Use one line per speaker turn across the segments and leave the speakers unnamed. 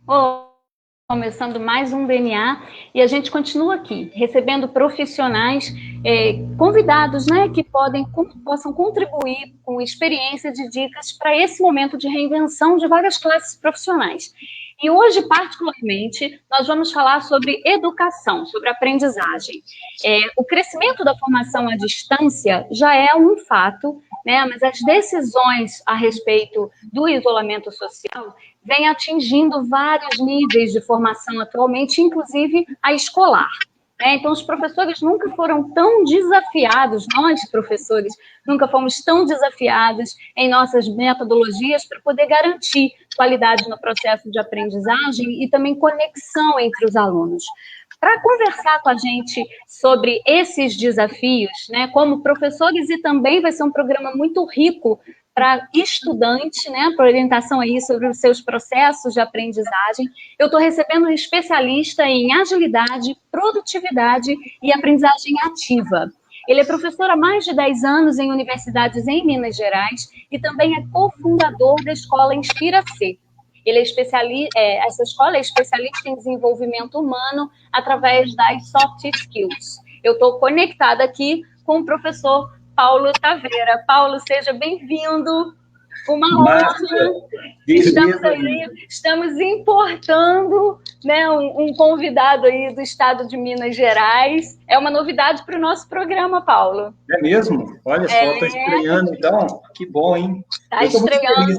Olá, começando mais um DNA e a gente continua aqui, recebendo profissionais, convidados, né, que possam contribuir com experiência de dicas para esse momento de reinvenção de várias classes profissionais. E hoje, particularmente, nós vamos falar sobre educação, sobre aprendizagem. O crescimento da formação à distância já é um fato, né, mas as decisões a respeito do isolamento social vêm atingindo vários níveis de formação atualmente, inclusive a escolar. Então, os professores nunca foram tão desafiados, nós, professores, nunca fomos tão desafiados em nossas metodologias para poder garantir qualidade no processo de aprendizagem e também conexão entre os alunos. Para conversar com a gente sobre esses desafios, né, como professores, e também vai ser um programa muito rico para estudante, né, para orientação aí sobre os seus processos de aprendizagem. Eu estou recebendo um especialista em agilidade, produtividade e aprendizagem ativa. Ele é professor há mais de 10 anos em universidades em Minas Gerais e também é cofundador da escola Inspira-C. Essa escola é especialista em desenvolvimento humano através das soft skills. Eu estou conectada aqui com o professor Paulo Taveira. Paulo, seja bem-vindo. Uma honra. Estamos importando, né, um convidado aí do estado de Minas Gerais. É uma novidade para o nosso programa, Paulo.
É mesmo? Olha só, estou estreando, então. Que bom, hein?
Está estreando.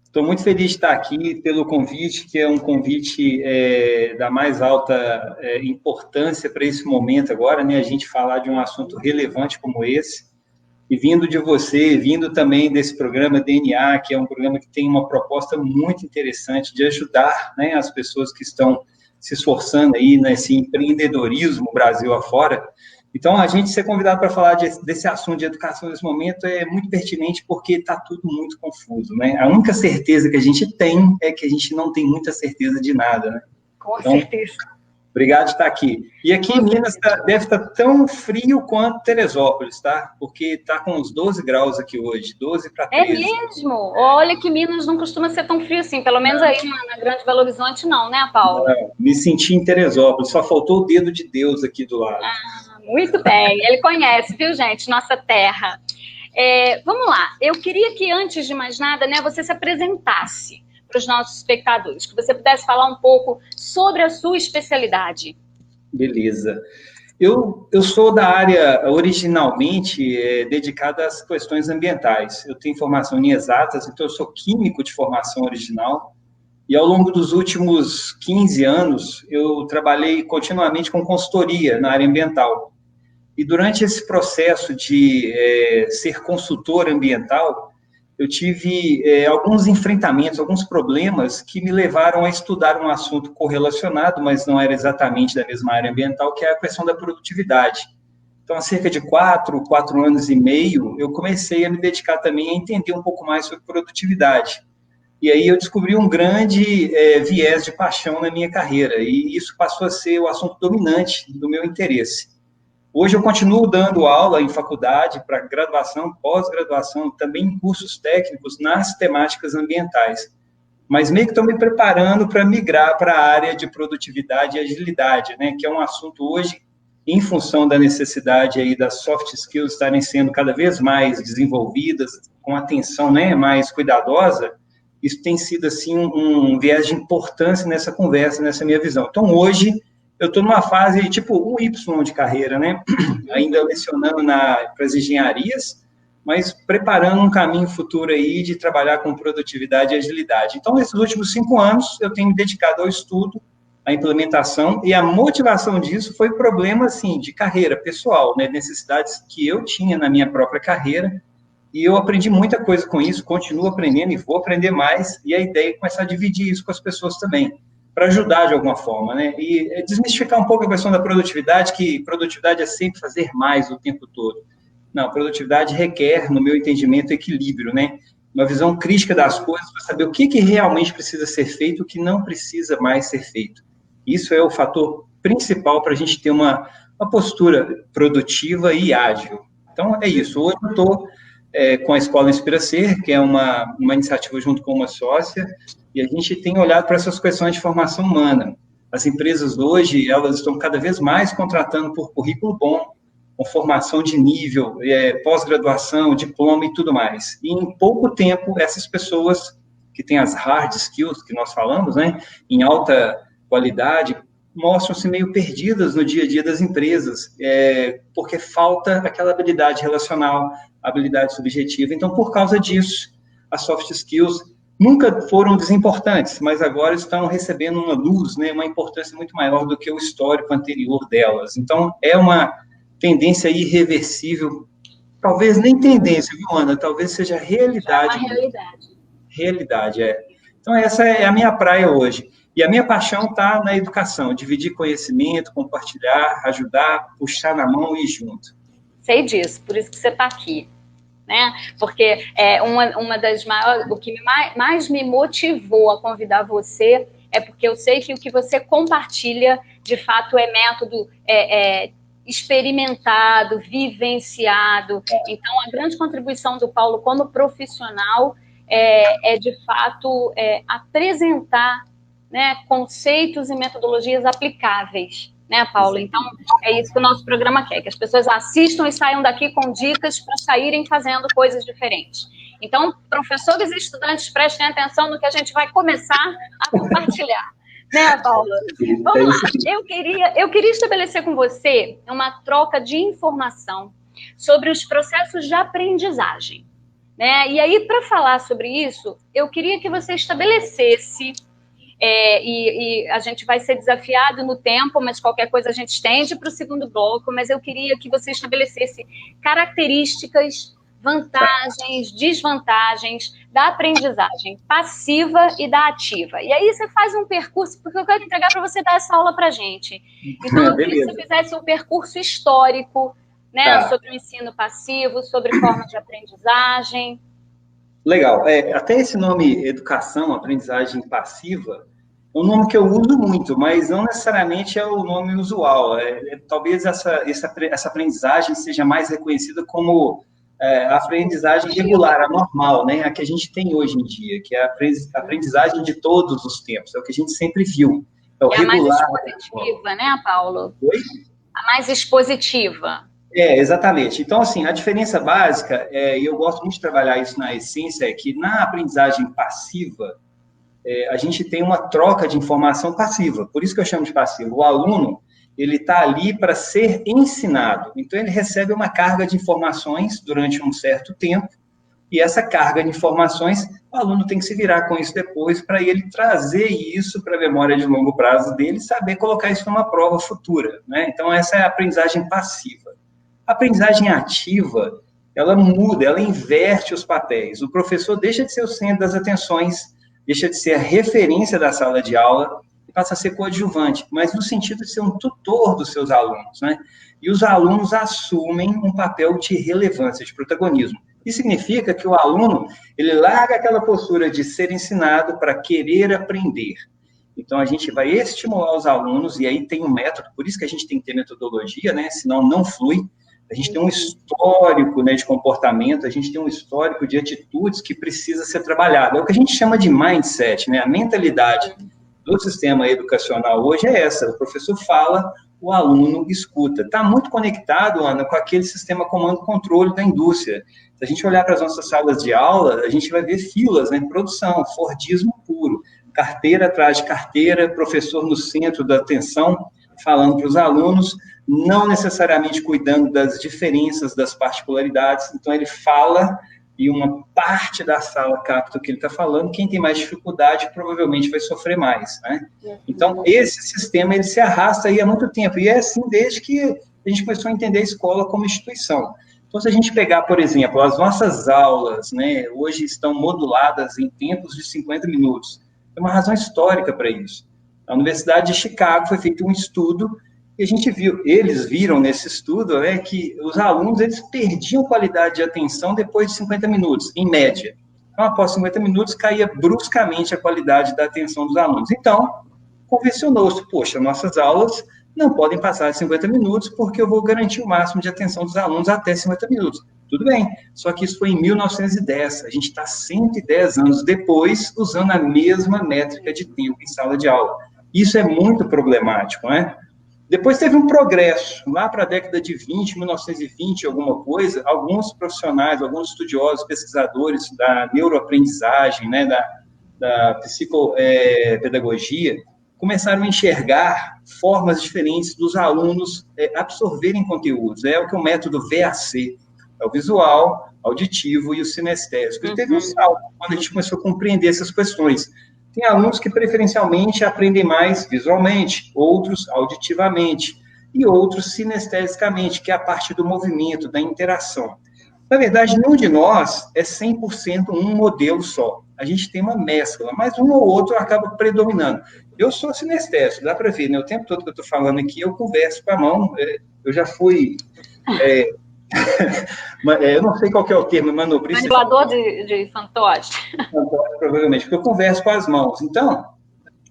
Estou muito feliz de estar aqui pelo convite, que é um convite da mais alta importância para esse momento agora, né? A gente falar de um assunto relevante como esse. E vindo de você, vindo também desse programa DNA, que é um programa que tem uma proposta muito interessante de ajudar, né, as pessoas que estão se esforçando aí nesse empreendedorismo Brasil afora. Então, a gente ser convidado para falar desse assunto de educação nesse momento é muito pertinente porque está tudo muito confuso, né? A única certeza que a gente tem é que a gente não tem muita certeza de nada, né?
Com certeza.
Obrigado de estar aqui. E aqui em Minas deve estar tão frio quanto Teresópolis, tá? Porque está com uns 12 graus aqui hoje, 12 para 13.
É mesmo? Olha que Minas não costuma ser tão frio assim, pelo menos aí na Grande Belo Horizonte não, né, Paulo?
Não, me senti em Teresópolis, só faltou o dedo de Deus aqui do lado.
Muito bem, ele conhece, viu, gente, nossa terra. Vamos lá, eu queria que antes de mais nada, né, você se apresentasse para os nossos espectadores, que você pudesse falar um pouco sobre a sua especialidade.
Beleza. Eu sou da área originalmente dedicada às questões ambientais. Eu tenho formação em exatas, então eu sou químico de formação original. E ao longo dos últimos 15 anos, eu trabalhei continuamente com consultoria na área ambiental. E durante esse processo de ser consultor ambiental, eu tive alguns enfrentamentos, alguns problemas que me levaram a estudar um assunto correlacionado, mas não era exatamente da mesma área ambiental, que é a questão da produtividade. Então, há cerca de 4 anos e meio, eu comecei a me dedicar também a entender um pouco mais sobre produtividade. E aí eu descobri um grande viés de paixão na minha carreira, e isso passou a ser o assunto dominante do meu interesse. Hoje eu continuo dando aula em faculdade para graduação, pós-graduação, também em cursos técnicos nas temáticas ambientais. Mas meio que estou me preparando para migrar para a área de produtividade e agilidade, né, que é um assunto hoje, em função da necessidade aí das soft skills estarem sendo cada vez mais desenvolvidas, com atenção, né, mais cuidadosa. Isso tem sido assim um viés de importância nessa conversa, nessa minha visão. Então, hoje, eu estou numa fase tipo um Y de carreira, né? Ainda lecionando para as engenharias, mas preparando um caminho futuro aí de trabalhar com produtividade e agilidade. Então, nesses últimos 5 anos, eu tenho me dedicado ao estudo, à implementação, e a motivação disso foi problema, assim, de carreira pessoal, né? Necessidades que eu tinha na minha própria carreira, e eu aprendi muita coisa com isso, continuo aprendendo e vou aprender mais, e a ideia é começar a dividir isso com as pessoas também, para ajudar de alguma forma, né? E desmistificar um pouco a questão da produtividade, que produtividade é sempre fazer mais o tempo todo. Não, produtividade requer, no meu entendimento, equilíbrio, né? Uma visão crítica das coisas para saber o que realmente precisa ser feito e o que não precisa mais ser feito. Isso é o fator principal para a gente ter uma postura produtiva e ágil. Então, é isso. Hoje eu estou com a Escola Inspira Ser, que é uma iniciativa junto com uma sócia, e a gente tem olhado para essas questões de formação humana. As empresas hoje, elas estão cada vez mais contratando por currículo bom, com formação de nível, pós-graduação, diploma e tudo mais. E em pouco tempo, essas pessoas que têm as hard skills que nós falamos, né, em alta qualidade, mostram-se meio perdidas no dia a dia das empresas, porque falta aquela habilidade relacional, habilidade subjetiva. Então, por causa disso, as soft skills nunca foram desimportantes, mas agora estão recebendo uma luz, né, uma importância muito maior do que o histórico anterior delas. Então, é uma tendência irreversível, talvez nem tendência, viu, Ana? Talvez seja realidade.
É uma realidade.
Realidade, Então, essa é a minha praia hoje. E a minha paixão está na educação, dividir conhecimento, compartilhar, ajudar, puxar na mão e ir junto.
Sei disso, por isso que você está aqui, né? Porque uma das maiores, o que mais me motivou a convidar você é porque eu sei que o que você compartilha, de fato, é método experimentado, vivenciado. Então, a grande contribuição do Paulo como profissional de fato, apresentar, né, conceitos e metodologias aplicáveis, né, Paulo? Então, é isso que o nosso programa quer, que as pessoas assistam e saiam daqui com dicas para saírem fazendo coisas diferentes. Então, professores e estudantes, prestem atenção no que a gente vai começar a compartilhar. Né, Paulo? Vamos lá. Eu queria estabelecer com você uma troca de informação sobre os processos de aprendizagem. Né? E aí, para falar sobre isso, eu queria que você estabelecesse, e a gente vai ser desafiado no tempo, mas qualquer coisa a gente estende para o segundo bloco, mas eu queria que você estabelecesse características, vantagens, desvantagens da aprendizagem passiva e da ativa. E aí você faz um percurso, porque eu quero entregar para você dar essa aula para a gente. Então, eu queria que você fizesse um percurso histórico, né, sobre o ensino passivo, sobre formas de aprendizagem.
Legal. Até esse nome, educação, aprendizagem passiva, é um nome que eu uso muito, mas não necessariamente é o nome usual. Talvez essa aprendizagem seja mais reconhecida como a aprendizagem regular, a normal, né, a que a gente tem hoje em dia, que é a aprendizagem de todos os tempos, é o que a gente sempre viu. É o regular.
A mais expositiva, né, Paulo?
Oi?
A mais expositiva.
Exatamente. Então, assim, a diferença básica, e eu gosto muito de trabalhar isso na essência, é que na aprendizagem passiva, a gente tem uma troca de informação passiva, por isso que eu chamo de passivo. O aluno, ele está ali para ser ensinado, então ele recebe uma carga de informações durante um certo tempo, e essa carga de informações, o aluno tem que se virar com isso depois, para ele trazer isso para a memória de longo prazo dele, e saber colocar isso numa prova futura, né? Então, essa é a aprendizagem passiva. A aprendizagem ativa, ela muda, ela inverte os papéis. O professor deixa de ser o centro das atenções, deixa de ser a referência da sala de aula e passa a ser coadjuvante, mas no sentido de ser um tutor dos seus alunos, né? E os alunos assumem um papel de relevância, de protagonismo. Isso significa que o aluno, ele larga aquela postura de ser ensinado para querer aprender. Então, a gente vai estimular os alunos, e aí tem um método, por isso que a gente tem que ter metodologia, né? Senão não flui. A gente tem um histórico, né, de comportamento, a gente tem um histórico de atitudes que precisa ser trabalhado. É o que a gente chama de mindset, né? A mentalidade do sistema educacional hoje é essa. O professor fala, o aluno escuta. Está muito conectado, Ana, com aquele sistema comando-controle da indústria. Se a gente olhar para as nossas salas de aula, a gente vai ver filas, né? Produção, fordismo puro. Carteira atrás de carteira, professor no centro da atenção, falando para os alunos, não necessariamente cuidando das diferenças, das particularidades. Então, ele fala e uma parte da sala capta o que ele está falando. Quem tem mais dificuldade provavelmente vai sofrer mais, né? Então, esse sistema, ele se arrasta aí há muito tempo. E é assim desde que a gente começou a entender a escola como instituição. Então, se a gente pegar, por exemplo, as nossas aulas, né, hoje estão moduladas em tempos de 50 minutos. Tem uma razão histórica para isso. Na Universidade de Chicago foi feito um estudo e a gente viu, eles viram nesse estudo, né, que os alunos, eles perdiam qualidade de atenção depois de 50 minutos, em média. Então, após 50 minutos, caía bruscamente a qualidade da atenção dos alunos. Então, convencionou-se, poxa, nossas aulas não podem passar de 50 minutos porque eu vou garantir o máximo de atenção dos alunos até 50 minutos. Tudo bem, só que isso foi em 1910, a gente está 110 anos depois usando a mesma métrica de tempo em sala de aula. Isso é muito problemático, né? Depois teve um progresso, lá para a década de 20, 1920, alguma coisa, alguns profissionais, alguns estudiosos, pesquisadores da neuroaprendizagem, né, da psicopedagogia, começaram a enxergar formas diferentes dos alunos absorverem conteúdos. É o que é o método VAC, é o visual, auditivo e o sinestésico. E teve um salto quando a gente começou a compreender essas questões. Tem alunos que preferencialmente aprendem mais visualmente, outros auditivamente, e outros sinestesicamente, que é a parte do movimento, da interação. Na verdade, nenhum de nós é 100% um modelo só. A gente tem uma mescla, mas um ou outro acaba predominando. Eu sou sinestésico, dá para ver, né? O tempo todo que eu estou falando aqui, eu converso com a mão. Eu já fui... eu não sei qual que é o termo, manobrista.
Manipulador de fantoche.
Provavelmente, porque eu converso com as mãos. Então,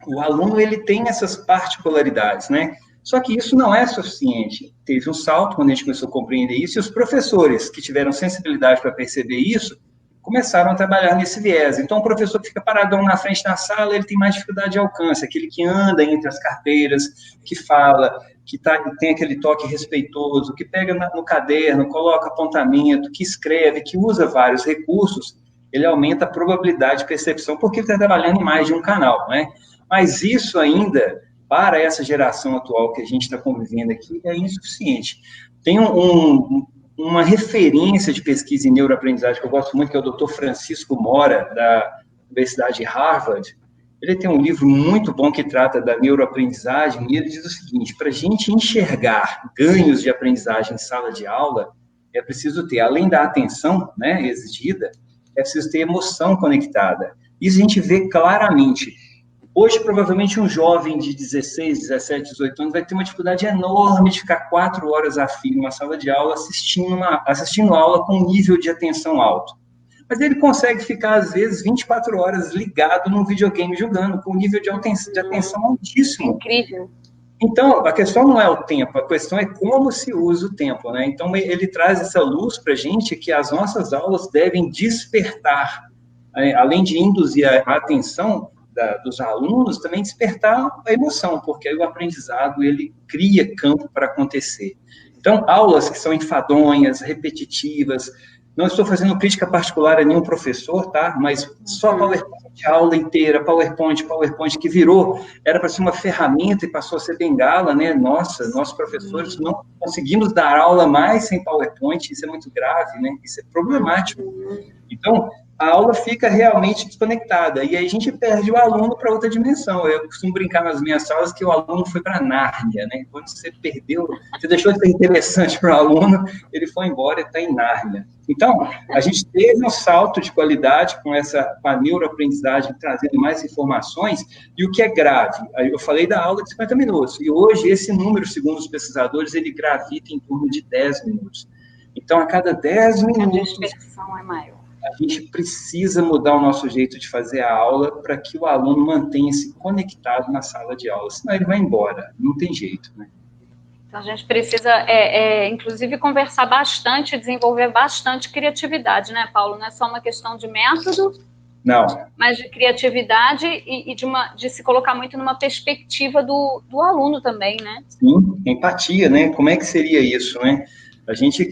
o aluno ele tem essas particularidades, né? Só que isso não é suficiente. Teve um salto quando a gente começou a compreender isso, e os professores que tiveram sensibilidade para perceber isso, começaram a trabalhar nesse viés. Então, o professor que fica paradão na frente da sala, ele tem mais dificuldade de alcance, aquele que anda entre as carteiras, que fala, que tem aquele toque respeitoso, que pega no caderno, coloca apontamento, que escreve, que usa vários recursos, ele aumenta a probabilidade de percepção, porque ele está trabalhando em mais de um canal, né? Mas isso ainda, para essa geração atual que a gente está convivendo aqui, é insuficiente. Tem uma referência de pesquisa em neuroaprendizagem que eu gosto muito, que é o Dr. Francisco Mora, da Universidade de Harvard. Ele tem um livro muito bom que trata da neuroaprendizagem, e ele diz o seguinte: para a gente enxergar ganhos de aprendizagem em sala de aula, é preciso ter, além da atenção, né, exigida, é preciso ter emoção conectada. Isso a gente vê claramente. Hoje, provavelmente, um jovem de 16, 17, 18 anos vai ter uma dificuldade enorme de ficar 4 horas a fio numa sala de aula assistindo aula com um nível de atenção alto. Mas ele consegue ficar, às vezes, 24 horas ligado num videogame jogando, com um nível de atenção altíssimo.
Incrível.
Então, a questão não é o tempo, a questão é como se usa o tempo, né? Então, ele traz essa luz para a gente que as nossas aulas devem despertar, além de induzir a atenção dos alunos, também despertar a emoção, porque aí o aprendizado, ele cria campo para acontecer. Então, aulas que são enfadonhas, repetitivas, não estou fazendo crítica particular a nenhum professor, tá? Mas só PowerPoint, a aula inteira, PowerPoint, que virou, era para ser uma ferramenta e passou a ser bengala, né? Nossa, nós professores não conseguimos dar aula mais sem PowerPoint, isso é muito grave, né? Isso é problemático. Então, a aula fica realmente desconectada, e aí a gente perde o aluno para outra dimensão. Eu costumo brincar nas minhas salas que o aluno foi para Nárnia, né? Quando você deixou de ser interessante para o aluno, ele foi embora e está em Nárnia. Então, a gente teve um salto de qualidade com a neuroaprendizagem, trazendo mais informações, e o que é grave, eu falei da aula de 50 minutos, e hoje esse número, segundo os pesquisadores, ele gravita em torno de 10 minutos. Então, a cada 10 minutos...
A dispersão é maior.
A gente precisa mudar o nosso jeito de fazer a aula para que o aluno mantenha-se conectado na sala de aula, senão ele vai embora, não tem jeito, né?
Então, a gente precisa, inclusive, conversar bastante, desenvolver bastante criatividade, né, Paulo? Não é só uma questão de método,
não,
mas de criatividade e de se colocar muito numa perspectiva do aluno também, né?
Sim, empatia, né? Como é que seria isso, né?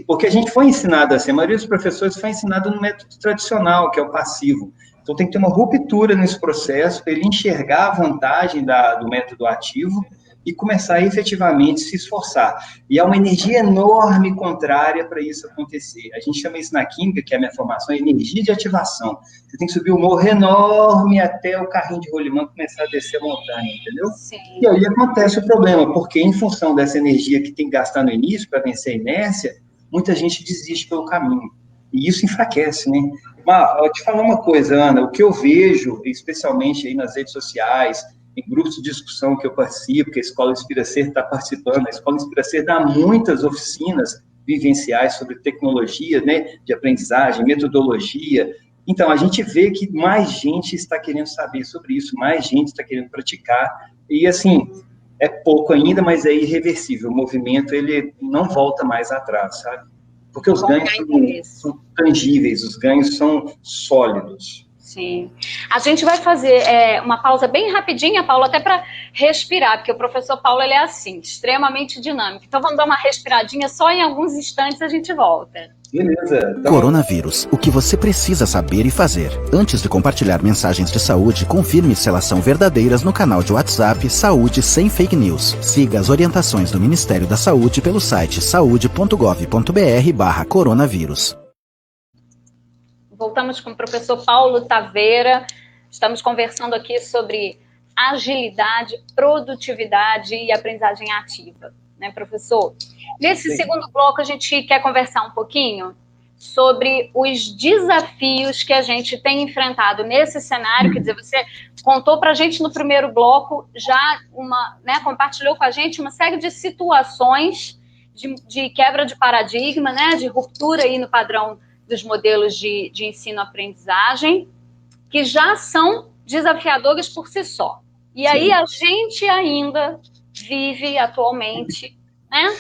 Porque a gente foi ensinado assim, a maioria dos professores foi ensinado no método tradicional, que é o passivo. Então, tem que ter uma ruptura nesse processo para ele enxergar a vantagem do método ativo e começar a efetivamente se esforçar. E há uma energia enorme contrária para isso acontecer. A gente chama isso na química, que é a minha formação, energia de ativação. Você tem que subir um morro enorme até o carrinho de rolimã começar a descer a montanha, entendeu?
Sim.
E aí acontece o problema, porque em função dessa energia que tem que gastar no início para vencer a inércia, muita gente desiste pelo caminho. E isso enfraquece, né? Mas, eu te falar uma coisa, Ana, o que eu vejo, especialmente aí nas redes sociais, em grupos de discussão que eu participo, que a Escola Inspira Ser está participando, a Escola Inspira Ser dá muitas oficinas vivenciais sobre tecnologia, né, de aprendizagem, metodologia. Então, a gente vê que mais gente está querendo saber sobre isso, mais gente está querendo praticar, e assim, é pouco ainda, mas é irreversível, o movimento, ele não volta mais atrás, sabe? porque os ganhos são tangíveis, os ganhos são sólidos.
Sim. A gente vai fazer uma pausa bem rapidinha, Paulo, até para respirar, porque o professor Paulo ele é assim, extremamente dinâmico. Então vamos dar uma respiradinha, só em alguns instantes a gente volta.
Beleza. Então...
Coronavírus, o que você precisa saber e fazer. Antes de compartilhar mensagens de saúde, confirme se elas são verdadeiras no canal de WhatsApp Saúde Sem Fake News. Siga as orientações do Ministério da Saúde pelo site saude.gov.br/coronavírus.
Voltamos com o professor Paulo Taveira. Estamos conversando aqui sobre agilidade, produtividade e aprendizagem ativa, né, professor? Nesse segundo bloco, a gente quer conversar um pouquinho sobre os desafios que a gente tem enfrentado nesse cenário. Quer dizer, você contou para a gente no primeiro bloco, já compartilhou com a gente uma série de situações de quebra de paradigma, né, de ruptura aí no padrão dos modelos de ensino-aprendizagem, que já são desafiadores por si só. E aí a gente ainda vive atualmente, né,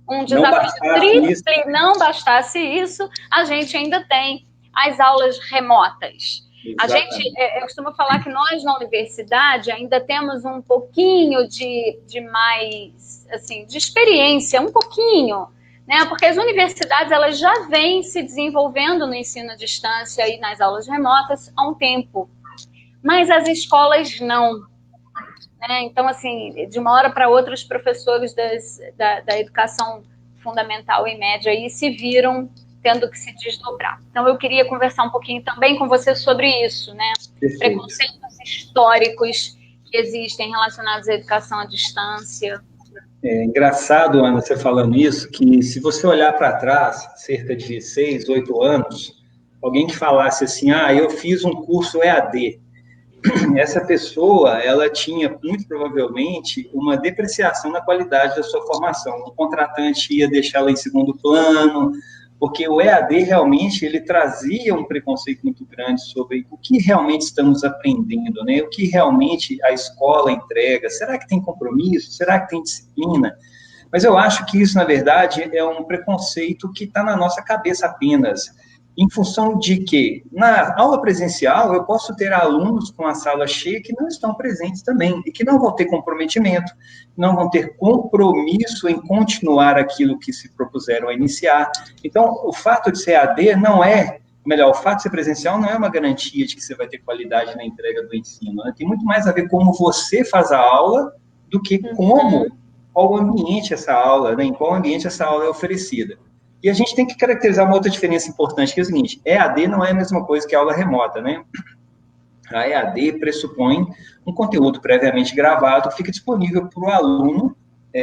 um desafio triplo. Não bastasse isso, a gente ainda tem as aulas remotas. Exatamente. A gente, eu costumo falar que nós na universidade ainda temos um pouquinho de mais, assim, de experiência, um pouquinho, né? Porque as universidades elas já vêm se desenvolvendo no ensino à distância e nas aulas remotas há um tempo, mas as escolas não. Né? Então, assim, de uma hora para outra, os professores da educação fundamental e média aí se viram tendo que se desdobrar. Então, eu queria conversar um pouquinho também com você sobre isso, né? Preconceitos históricos que existem relacionados à educação à distância.
É engraçado, Ana, você falando isso, que se você olhar para trás, cerca de 6, 8 anos, alguém que falasse assim, eu fiz um curso EAD, essa pessoa, ela tinha, muito provavelmente, uma depreciação na qualidade da sua formação. O contratante ia deixá-la em segundo plano, porque o EAD realmente, ele trazia um preconceito muito grande sobre o que realmente estamos aprendendo, né? O que realmente a escola entrega. Será que tem compromisso? Será que tem disciplina? Mas eu acho que isso, na verdade, é um preconceito que está na nossa cabeça apenas. Em função de que, na aula presencial, eu posso ter alunos com a sala cheia que não estão presentes também, e que não vão ter comprometimento, não vão ter compromisso em continuar aquilo que se propuseram a iniciar. Então, o fato de ser AD não é, o fato de ser presencial não é uma garantia de que você vai ter qualidade na entrega do ensino, né? Tem muito mais a ver com como você faz a aula do que qual ambiente essa aula, né? Em qual ambiente essa aula é oferecida. E a gente tem que caracterizar uma outra diferença importante, que é o seguinte, EAD não é a mesma coisa que aula remota, né? A EAD pressupõe um conteúdo previamente gravado que fica disponível para o aluno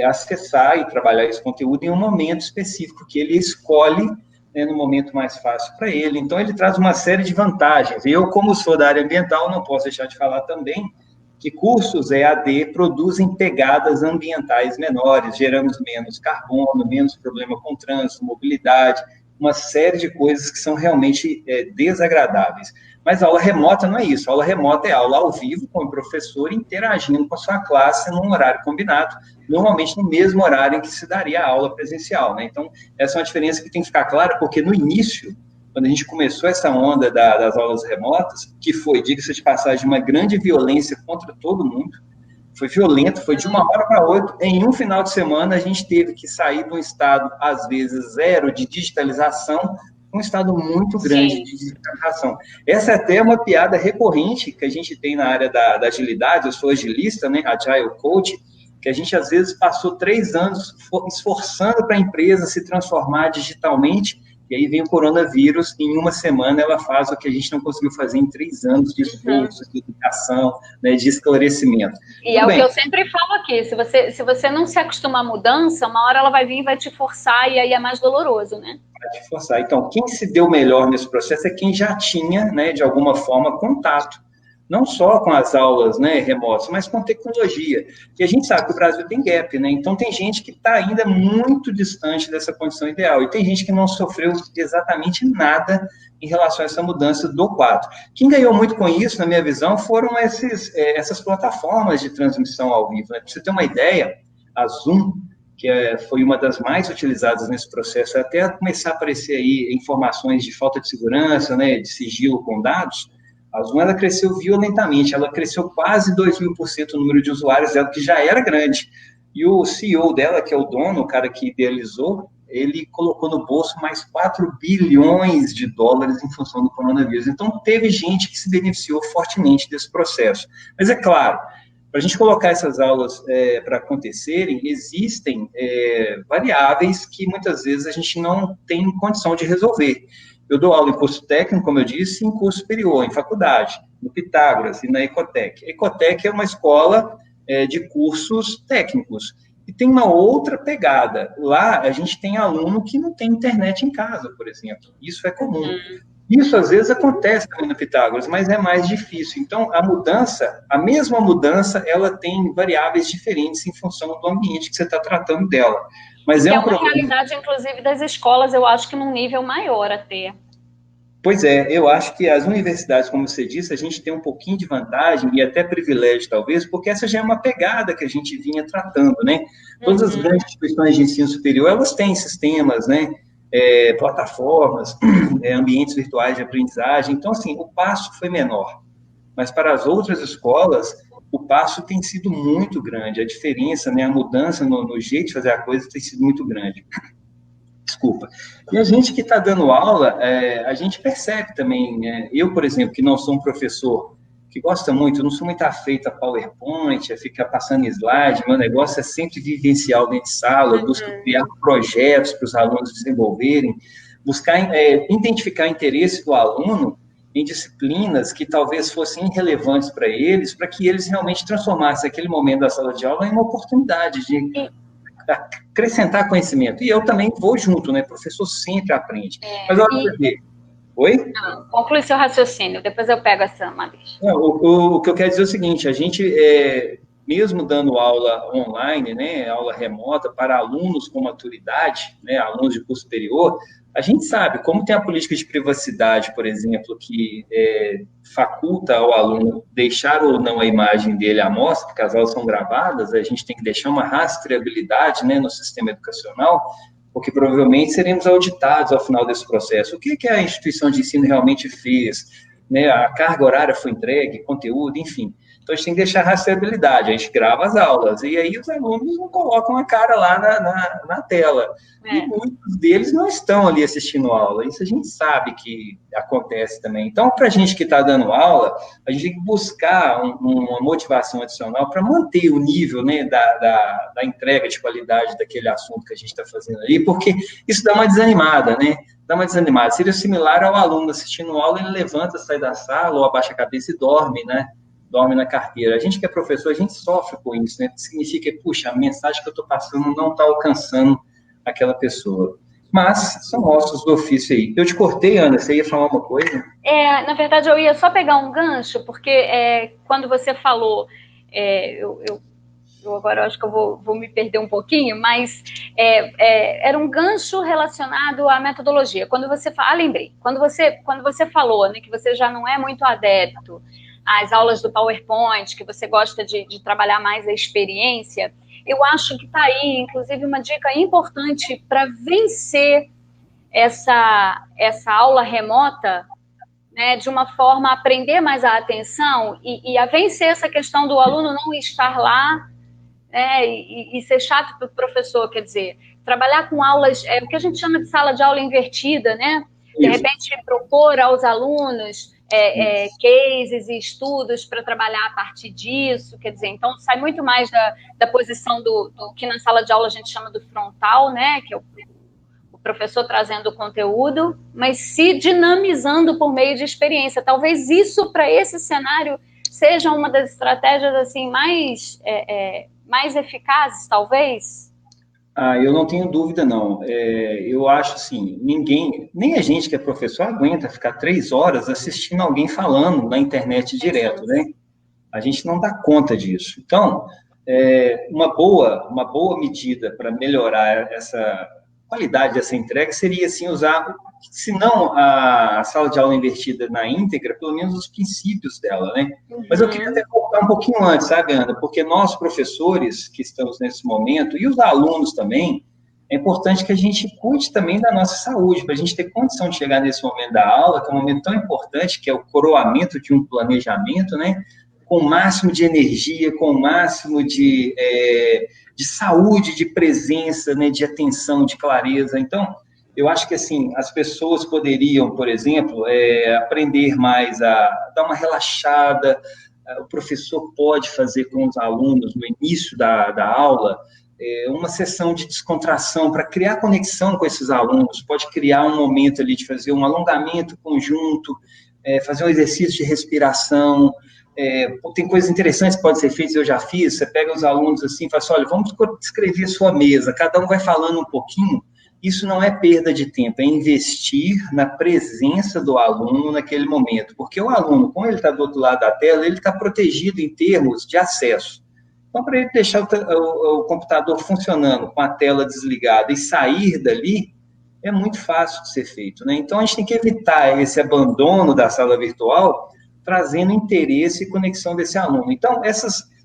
acessar e trabalhar esse conteúdo em um momento específico que ele escolhe, né, no momento mais fácil para ele. Então, ele traz uma série de vantagens. Eu, como sou da área ambiental, não posso deixar de falar também que cursos EAD produzem pegadas ambientais menores, geramos menos carbono, menos problema com trânsito, mobilidade, uma série de coisas que são realmente desagradáveis. Mas a aula remota não é isso, a aula remota é aula ao vivo, com o professor interagindo com a sua classe num horário combinado, normalmente no mesmo horário em que se daria a aula presencial, né? Então, essa é uma diferença que tem que ficar clara, porque no início, quando a gente começou essa onda das aulas remotas, que foi, diga-se de passagem, uma grande violência contra todo mundo, foi violento, foi de uma hora para outra, em um final de semana a gente teve que sair de um estado, às vezes, zero de digitalização, um estado muito grande de digitalização. Essa é até uma piada recorrente que a gente tem na área da agilidade, eu sou agilista, né, Agile Coach, que a gente, às vezes, passou 3 anos esforçando para a empresa se transformar digitalmente, e aí vem o coronavírus, em uma semana ela faz o que a gente não conseguiu fazer em 3 anos de esforço, de educação, né, de esclarecimento.
E é o que eu sempre falo aqui, se você não se acostumar à mudança, uma hora ela vai vir e vai te forçar, e aí é mais doloroso, né?
Vai te forçar. Então, quem se deu melhor nesse processo é quem já tinha, né, de alguma forma, contato. Não só com as aulas, né, remotas, mas com tecnologia. E a gente sabe que o Brasil tem gap, né? Então, tem gente que está ainda muito distante dessa condição ideal. E tem gente que não sofreu exatamente nada em relação a essa mudança do quadro. Quem ganhou muito com isso, na minha visão, foram essas plataformas de transmissão ao vivo. Né? Para você ter uma ideia, a Zoom, foi uma das mais utilizadas nesse processo, até começar a aparecer aí informações de falta de segurança, né, de sigilo com dados. A Zoom, ela cresceu violentamente, ela cresceu quase 2.000% o número de usuários dela, que já era grande. E o CEO dela, que é o dono, o cara que idealizou, ele colocou no bolso mais 4 bilhões de dólares em função do coronavírus. Então, teve gente que se beneficiou fortemente desse processo. Mas, é claro, para a gente colocar essas aulas para acontecerem, existem variáveis que, muitas vezes, a gente não tem condição de resolver. Eu dou aula em curso técnico, como eu disse, em curso superior, em faculdade, no Pitágoras e na Ecotec. A Ecotec é uma escola de cursos técnicos. E tem uma outra pegada. Lá, a gente tem aluno que não tem internet em casa, por exemplo. Isso é comum. Isso, às vezes, acontece também no Pitágoras, mas é mais difícil. Então, a mesma mudança, ela tem variáveis diferentes em função do ambiente que você está tratando dela. Mas
é uma realidade, inclusive, das escolas, eu acho que num nível maior até.
Pois é, eu acho que as universidades, como você disse, a gente tem um pouquinho de vantagem e até privilégio, talvez, porque essa já é uma pegada que a gente vinha tratando, né? Todas as grandes instituições de ensino superior, elas têm sistemas, né? Plataformas, ambientes virtuais de aprendizagem. Então, assim, o passo foi menor. Mas para as outras escolas, o passo tem sido muito grande. A diferença, né? A mudança no jeito de fazer a coisa tem sido muito grande. Desculpa. E a gente que está dando aula, a gente percebe também, eu, por exemplo, que não sou um professor que gosta muito, eu não sou muito afeito a PowerPoint, a ficar passando slide, meu negócio é sempre vivencial dentro de sala, eu busco criar projetos para os alunos desenvolverem, buscar identificar interesse do aluno em disciplinas que talvez fossem irrelevantes para eles, para que eles realmente transformassem aquele momento da sala de aula em uma oportunidade de acrescentar conhecimento. E eu também vou junto, né? O professor sempre aprende. Mas olha, oi?
Conclui seu raciocínio, depois eu pego essa uma vez.
O que eu quero dizer é o seguinte, a gente, mesmo dando aula online, né, aula remota para alunos com maturidade, né, alunos de curso superior, a gente sabe, como tem a política de privacidade, por exemplo, que faculta ao aluno deixar ou não a imagem dele à mostra, porque as aulas são gravadas, a gente tem que deixar uma rastreabilidade, né, no sistema educacional, porque provavelmente seremos auditados ao final desse processo. O que a instituição de ensino realmente fez? Né, a carga horária foi entregue, conteúdo, enfim. Então, a gente tem que deixar a rastreabilidade, a gente grava as aulas, e aí os alunos não colocam a cara lá na tela. E muitos deles não estão ali assistindo aula, isso a gente sabe que acontece também. Então, para a gente que está dando aula, a gente tem que buscar uma motivação adicional para manter o nível, né, da entrega de qualidade daquele assunto que a gente está fazendo ali, porque isso dá uma desanimada, né? Dá uma desanimada. Seria similar ao aluno assistindo aula, ele levanta, sai da sala, ou abaixa a cabeça e dorme, né? Dorme na carteira. A gente que é professor, a gente sofre com isso, né? Significa que, puxa, a mensagem que eu estou passando não está alcançando aquela pessoa. Mas são ossos do ofício aí. Eu te cortei, Ana, você ia falar uma coisa?
Na verdade, eu ia só pegar um gancho, porque quando você falou, eu agora acho que eu vou me perder um pouquinho, mas era um gancho relacionado à metodologia. Quando você lembrei, quando você falou, né, que você já não é muito adepto às aulas do PowerPoint, que você gosta de trabalhar mais a experiência, eu acho que está aí, inclusive, uma dica importante para vencer essa aula remota, né, de uma forma a aprender mais a atenção e a vencer essa questão do aluno não estar lá, né, e ser chato para o professor, quer dizer, trabalhar com aulas, o que a gente chama de sala de aula invertida, né? De repente, propor aos alunos cases e estudos para trabalhar a partir disso, quer dizer, então sai muito mais da posição do que na sala de aula a gente chama do frontal, né, que é o professor trazendo o conteúdo, mas se dinamizando por meio de experiência. Talvez isso, para esse cenário, seja uma das estratégias assim mais eficazes, talvez?
Eu não tenho dúvida, não. Eu acho assim, nem a gente que é professor aguenta ficar 3 horas assistindo alguém falando na internet direto, né? A gente não dá conta disso. Então, uma boa medida para melhorar qualidade dessa entrega seria, assim, usar, se não a sala de aula invertida na íntegra, pelo menos os princípios dela, né? Mas eu queria até voltar um pouquinho antes, sabe, Ana? Porque nós, professores que estamos nesse momento, e os alunos também, é importante que a gente cuide também da nossa saúde, para a gente ter condição de chegar nesse momento da aula, que é um momento tão importante, que é o coroamento de um planejamento, né? Com o máximo de energia, com o máximo de saúde, de presença, né? De atenção, de clareza. Então, eu acho que, assim, as pessoas poderiam, por exemplo, aprender mais a dar uma relaxada. O professor pode fazer com os alunos, no início da aula, uma sessão de descontração para criar conexão com esses alunos, pode criar um momento ali de fazer um alongamento conjunto, fazer um exercício de respiração, tem coisas interessantes que podem ser feitas, eu já fiz, você pega os alunos assim e fala assim, olha, vamos descrever sua mesa, cada um vai falando um pouquinho, isso não é perda de tempo, é investir na presença do aluno naquele momento, porque o aluno, como ele está do outro lado da tela, ele está protegido em termos de acesso. Então, para ele deixar o computador funcionando com a tela desligada e sair dali, é muito fácil de ser feito, né? Então, a gente tem que evitar esse abandono da sala virtual, trazendo interesse e conexão desse aluno. Então,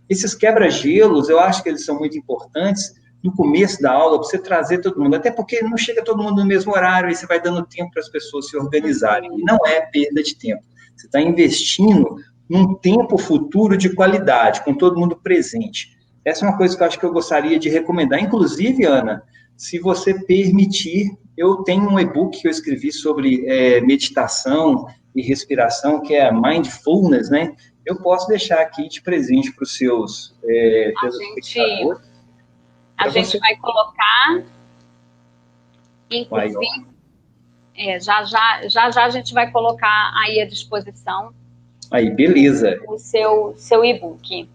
esses quebra-gelos, eu acho que eles são muito importantes no começo da aula, para você trazer todo mundo, até porque não chega todo mundo no mesmo horário, aí você vai dando tempo para as pessoas se organizarem, e não é perda de tempo. Você está investindo num tempo futuro de qualidade, com todo mundo presente. Essa é uma coisa que eu acho que eu gostaria de recomendar. Inclusive, Ana, se você permitir, eu tenho um e-book que eu escrevi sobre meditação e respiração, que é a Mindfulness, né? Eu posso deixar aqui de presente para os seus
espectadores. A gente vai colocar, inclusive, já a gente vai colocar aí à disposição.
Aí, beleza.
O seu e-book.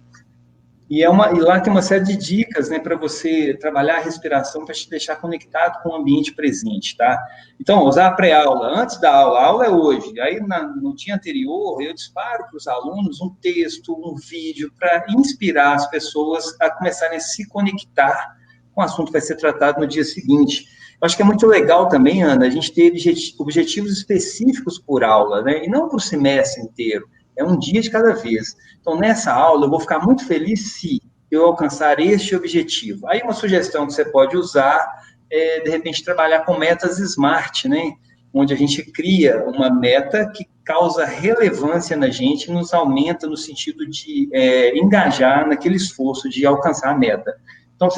E lá tem uma série de dicas, né, para você trabalhar a respiração para te deixar conectado com o ambiente presente, tá? Então, usar a pré-aula, antes da aula, a aula é hoje, aí no dia anterior eu disparo para os alunos um texto, um vídeo, para inspirar as pessoas a começarem a se conectar com o assunto que vai ser tratado no dia seguinte. Eu acho que é muito legal também, Ana, a gente ter objetivos específicos por aula, né, e não por semestre inteiro. É um dia de cada vez. Então, nessa aula, eu vou ficar muito feliz se eu alcançar este objetivo. Aí, uma sugestão que você pode usar é, de repente, trabalhar com metas SMART, né? Onde a gente cria uma meta que causa relevância na gente, nos aumenta no sentido de engajar naquele esforço de alcançar a meta. Então,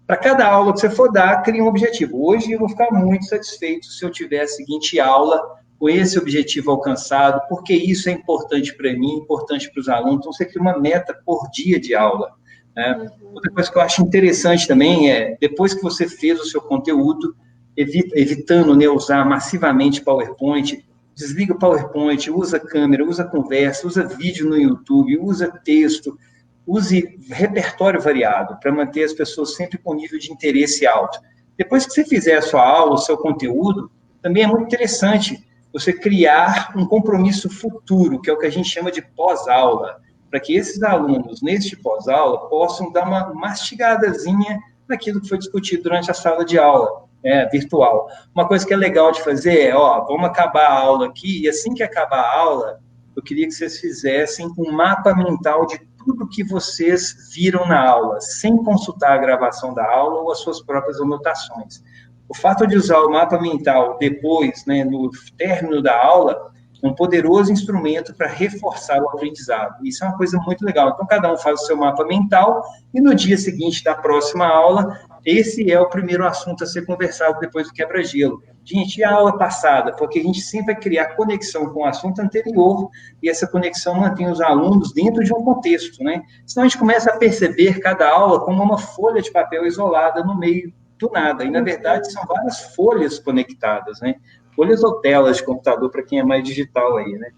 para cada aula que você for dar, cria um objetivo. Hoje, eu vou ficar muito satisfeito se eu tiver a seguinte aula com esse objetivo alcançado, porque isso é importante para mim, importante para os alunos. Então, você cria uma meta por dia de aula. Né? Outra coisa que eu acho interessante também é, depois que você fez o seu conteúdo, evitando, né, usar massivamente PowerPoint, desliga o PowerPoint, usa câmera, usa conversa, usa vídeo no YouTube, usa texto, use repertório variado, para manter as pessoas sempre com nível de interesse alto. Depois que você fizer a sua aula, o seu conteúdo, também é muito interessante você criar um compromisso futuro, que é o que a gente chama de pós-aula, para que esses alunos, neste pós-aula, possam dar uma mastigadazinha naquilo que foi discutido durante a sala de aula, virtual. Uma coisa que é legal de fazer é, vamos acabar a aula aqui, e assim que acabar a aula, eu queria que vocês fizessem um mapa mental de tudo que vocês viram na aula, sem consultar a gravação da aula ou as suas próprias anotações. O fato de usar o mapa mental depois, né, no término da aula, é um poderoso instrumento para reforçar o aprendizado. Isso é uma coisa muito legal. Então, cada um faz o seu mapa mental e no dia seguinte da próxima aula, esse é o primeiro assunto a ser conversado depois do quebra-gelo. Gente, e a aula passada? Porque a gente sempre vai criar conexão com o assunto anterior e essa conexão mantém os alunos dentro de um contexto, né? Senão a gente começa a perceber cada aula como uma folha de papel isolada no meio do nada, e na verdade são várias folhas conectadas, né? Folhas ou telas de computador para quem é mais digital aí, né?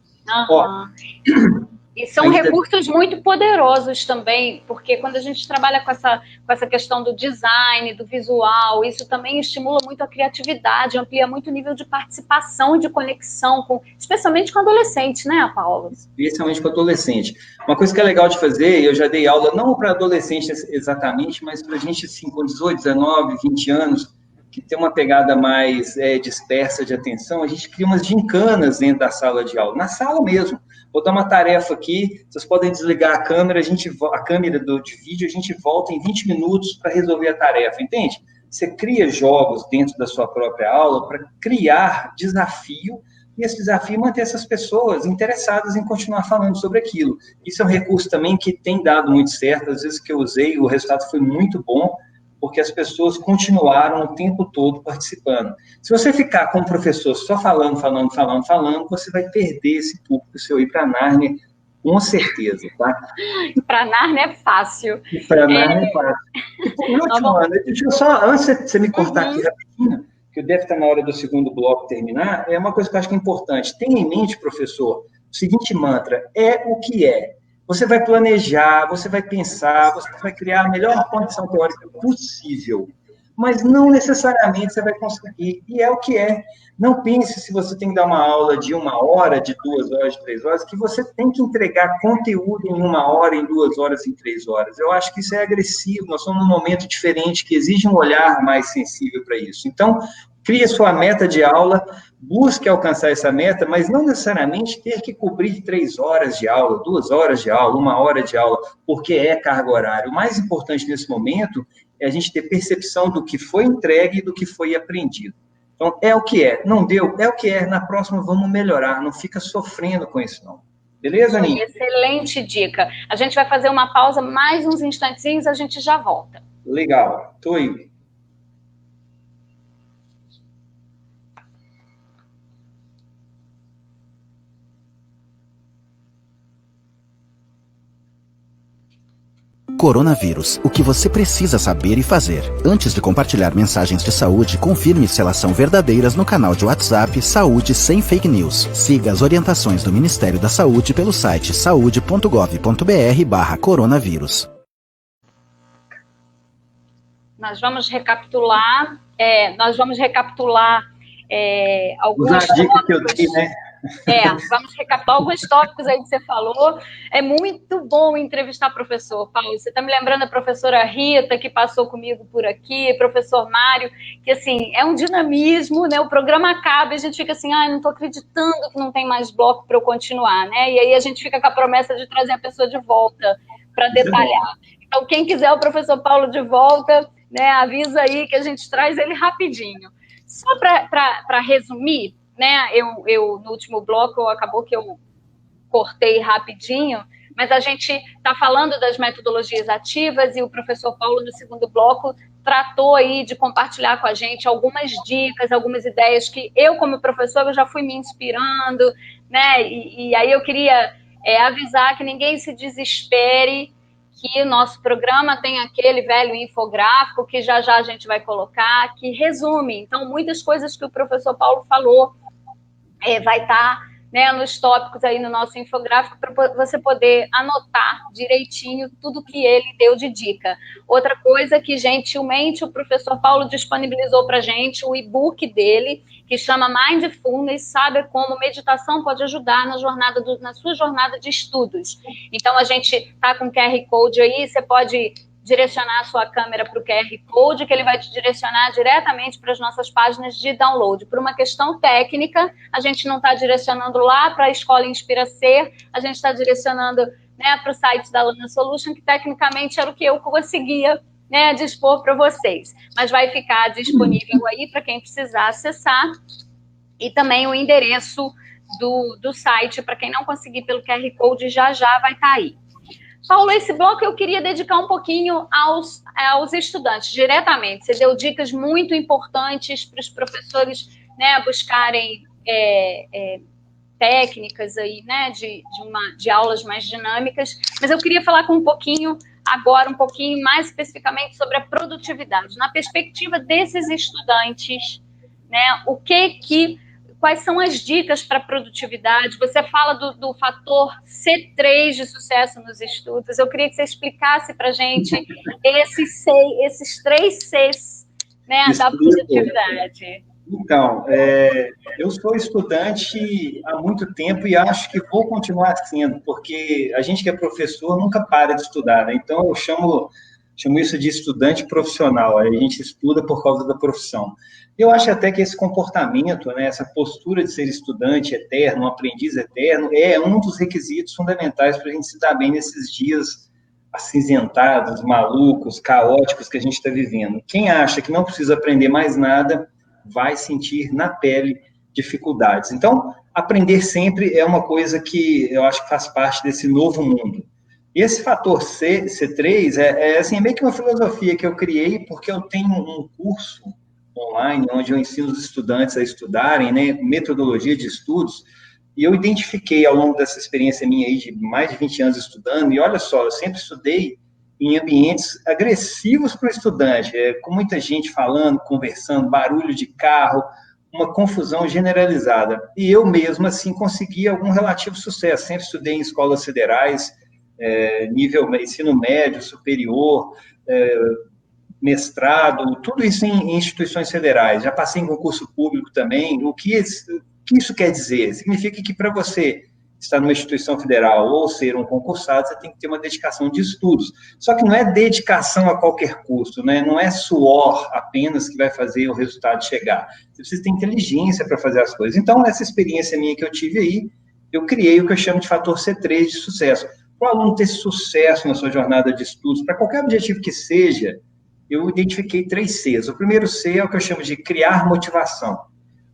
E são recursos muito poderosos também, porque quando a gente trabalha com essa questão do design, do visual, isso também estimula muito a criatividade, amplia muito o nível de participação e de conexão, especialmente com adolescentes, né, Paulo?
Especialmente com adolescente. Uma coisa que é legal de fazer, eu já dei aula, não para adolescentes exatamente, mas para gente assim, com 18, 19, 20 anos, que tem uma pegada mais dispersa de atenção, a gente cria umas gincanas dentro da sala de aula, na sala mesmo. Vou dar uma tarefa aqui, vocês podem desligar a câmera, a câmera de vídeo, a gente volta em 20 minutos para resolver a tarefa, entende? Você cria jogos dentro da sua própria aula para criar desafio, e esse desafio é manter essas pessoas interessadas em continuar falando sobre aquilo. Isso é um recurso também que tem dado muito certo, às vezes que eu usei, o resultado foi muito bom, porque as pessoas continuaram o tempo todo participando. Se você ficar com o professor só falando, você vai perder esse público seu ir para Nárnia, com certeza, tá?
Para Nárnia é fácil.
Para Nárnia é fácil. E por último, Ana, deixa eu só, antes de você me cortar aqui rapidinho, que deve estar na hora do segundo bloco terminar, é uma coisa que eu acho que é importante. Tenha em mente, professor, o seguinte mantra, é o que é. Você vai planejar, você vai pensar, você vai criar a melhor condição teórica possível, mas não necessariamente você vai conseguir, e é o que é. Não pense se você tem que dar uma aula de 1 hora, de 2 horas, de 3 horas, que você tem que entregar conteúdo em 1 hora, em 2 horas, em 3 horas. Eu acho que isso é agressivo, nós estamos num momento diferente, que exige um olhar mais sensível para isso. Então, crie sua meta de aula, busque alcançar essa meta, mas não necessariamente ter que cobrir 3 horas de aula, 2 horas de aula, 1 hora de aula, porque é carga horária. O mais importante nesse momento é a gente ter percepção do que foi entregue e do que foi aprendido. Então, é o que é. Não deu? É o que é. Na próxima, vamos melhorar. Não fica sofrendo com isso, não. Beleza, Aninha?
Excelente dica. A gente vai fazer uma pausa, mais uns instantinhos, a gente já volta.
Legal. Estou aí.
Coronavírus, o que você precisa saber e fazer. Antes de compartilhar mensagens de saúde, confirme se elas são verdadeiras no canal de WhatsApp Saúde Sem Fake News. Siga as orientações do Ministério da Saúde pelo site saude.gov.br/coronavírus.
Nós vamos recapitular algumas
dicas que eu dei, né?
Vamos recapitular alguns tópicos aí que você falou. É muito bom entrevistar professor, Paulo. Você está me lembrando a professora Rita, que passou comigo por aqui, professor Mário, que, assim, é um dinamismo, né? O programa acaba e a gente fica assim, não estou acreditando que não tem mais bloco para eu continuar, né? E aí a gente fica com a promessa de trazer a pessoa de volta para detalhar. Então, quem quiser o professor Paulo de volta, né, avisa aí que a gente traz ele rapidinho. Só para resumir, né, eu no último bloco acabou que eu cortei rapidinho, mas a gente está falando das metodologias ativas e o professor Paulo, no segundo bloco, tratou aí de compartilhar com a gente algumas dicas, algumas ideias que eu, como professora, já fui me inspirando, né, e aí eu queria avisar que ninguém se desespere, que o nosso programa tem aquele velho infográfico que já a gente vai colocar, que resume, então, muitas coisas que o professor Paulo falou, vai estar, né, nos tópicos aí no nosso infográfico para você poder anotar direitinho tudo que ele deu de dica. Outra coisa que, gentilmente, o professor Paulo disponibilizou para a gente o e-book dele, que chama Mindfulness, sabe como meditação pode ajudar na sua jornada de estudos. Então, a gente está com o QR Code aí, você pode direcionar a sua câmera para o QR Code, que ele vai te direcionar diretamente para as nossas páginas de download. Por uma questão técnica, a gente não está direcionando lá para a Escola Inspira Ser, a gente está direcionando, né, para o site da Lana Solution, que tecnicamente era o que eu conseguia, né, dispor para vocês. Mas vai ficar disponível aí para quem precisar acessar, e também o endereço do site, para quem não conseguir pelo QR Code, já vai estar aí. Paulo, esse bloco eu queria dedicar um pouquinho aos estudantes, diretamente. Você deu dicas muito importantes para os professores, né, buscarem técnicas aí, né, de aulas mais dinâmicas, mas eu queria falar um pouquinho mais especificamente sobre a produtividade. Na perspectiva desses estudantes, né, quais são as dicas para a produtividade? Você fala do fator C3 de sucesso nos estudos. Eu queria que você explicasse para a gente esses 3 Cs, né, da produtividade.
Então, eu sou estudante há muito tempo e acho que vou continuar sendo, porque a gente que é professor nunca para de estudar, né? Então, eu chamo chamo isso de estudante profissional, a gente estuda por causa da profissão. Eu acho até que esse comportamento, né, essa postura de ser estudante eterno, um aprendiz eterno, é um dos requisitos fundamentais para a gente se dar bem nesses dias acinzentados, malucos, caóticos que a gente está vivendo. Quem acha que não precisa aprender mais nada, vai sentir na pele dificuldades. Então, aprender sempre é uma coisa que eu acho que faz parte desse novo mundo. E esse fator C3 assim, meio que uma filosofia que eu criei, porque eu tenho um curso online, onde eu ensino os estudantes a estudarem, né, metodologia de estudos, e eu identifiquei ao longo dessa experiência minha aí, de mais de 20 anos estudando, e olha só, eu sempre estudei em ambientes agressivos para o estudante, com muita gente falando, conversando, barulho de carro, uma confusão generalizada. E eu mesmo, assim, consegui algum relativo sucesso. Sempre estudei em escolas federais, nível ensino médio, superior, mestrado, tudo isso em instituições federais. Já passei em concurso público também. O que isso quer dizer? Significa que para você estar numa instituição federal ou ser um concursado, você tem que ter uma dedicação de estudos. Só que não é dedicação a qualquer custo, né? Não é suor apenas que vai fazer o resultado chegar. Você precisa ter inteligência para fazer as coisas. Então, essa experiência minha que eu tive aí, eu criei o que eu chamo de fator C3 de sucesso. Para o aluno ter sucesso na sua jornada de estudos, para qualquer objetivo que seja, eu identifiquei 3 Cs. O primeiro C é o que eu chamo de criar motivação.